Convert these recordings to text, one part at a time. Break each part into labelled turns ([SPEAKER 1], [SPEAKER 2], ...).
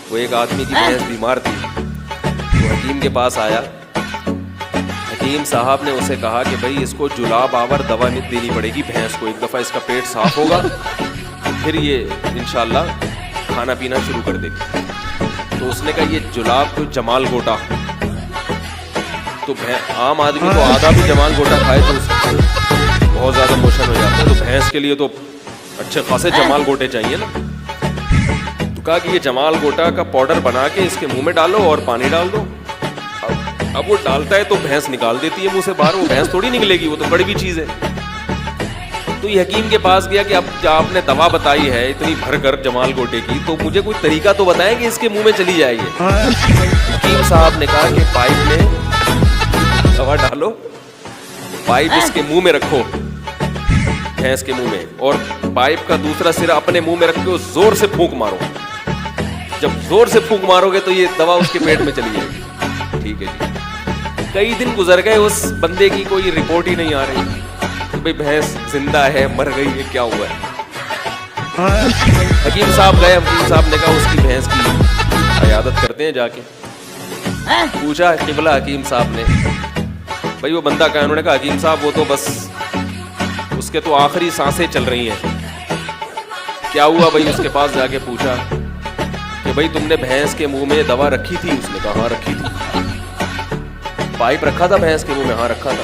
[SPEAKER 1] وہ ایک آدمی کی بھینس بیمار تھی, وہ حکیم کے پاس آیا. حکیم صاحب نے اسے کہا کہ بھائی اس کو جلاب آور دوا دینی پڑے گی بھینس کو, ایک دفعہ اس کا پیٹ صاف ہوگا پھر یہ انشاءاللہ کھانا پینا شروع کر دے گی. تو اس نے کہا یہ جلاب تو جمال گوٹا, تو عام آدمی کو آدھا بھی جمال گوٹا کھائے تو اس کو بہت زیادہ موشن ہو جاتا ہے, تو بھینس کے لیے تو اچھے خاصے جمال گوٹے چاہیے نا. تو کہا کہ یہ جمال گوٹا کا پاؤڈر بنا کے اس کے منہ میں ڈالو اور پانی ڈال دو. اب وہ ڈالتا ہے تو بھینس نکال دیتی ہے منہ سے باہر, وہ بھینس تھوڑی نکلے گی, وہ تو کڑوی چیز ہے. تو یہ حکیم کے پاس گیا کہ اب جب آپ نے دوا بتائی ہے اتنی بھر کر جمال گوٹے کی, تو مجھے کوئی طریقہ تو بتائیں کہ اس کے منہ میں چلی جائے گی. حکیم صاحب نے کہا کہ پائپ میں دوا ڈالو, پائپ اس کے منہ میں رکھو بھینس کے منہ میں, اور پائپ کا دوسرا سرا اپنے منہ میں رکھ کے زور سے پھونک مارو. جب زور سے پھونک مارو گے تو یہ دوا اس کے پیٹ میں چلی جائے گی. ٹھیک ہے جی. کئی دن گزر گئے, اس بندے کی کوئی رپورٹ ہی نہیں آ رہی کہ بھائی بھینس زندہ ہے مر گئی ہے کیا ہوا ہے. حکیم صاحب گئے, حکیم صاحب نے کہا اس کی بھینس کی عیادت کرتے ہیں جا کے. پوچھا قبلہ حکیم صاحب نے بھائی وہ بندہ کہا, انہوں نے کہا حکیم صاحب وہ تو بس اس کے تو آخری سانسیں چل رہی ہیں. کیا ہوا بھائی, اس کے پاس جا کے پوچھا کہ بھائی تم نے بھینس کے منہ میں دوا رکھی تھی؟ اس نے کہا ہاں رکھی تھی. پائپ رکھا تھا بھینس کے منہ میں؟ ہاں رکھا تھا.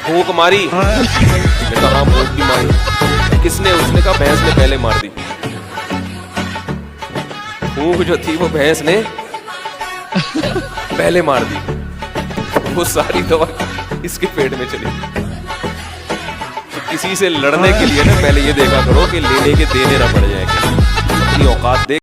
[SPEAKER 1] پھونک ماری؟ اس نے کہا ہاں پھونک بھی ماری. کس نے؟ اس نے کہا بھینس نے پہلے مار دی. پھونک جو تھی وہ بھینس نے پہلے مار دی, وہ ساری دوا اس کے پیٹ میں چلی. تو کسی سے لڑنے کے لیے نا پہلے یہ دیکھا کرو کہ لینے کے دینے نہ پڑ جائے, اپنی اوقات دیکھ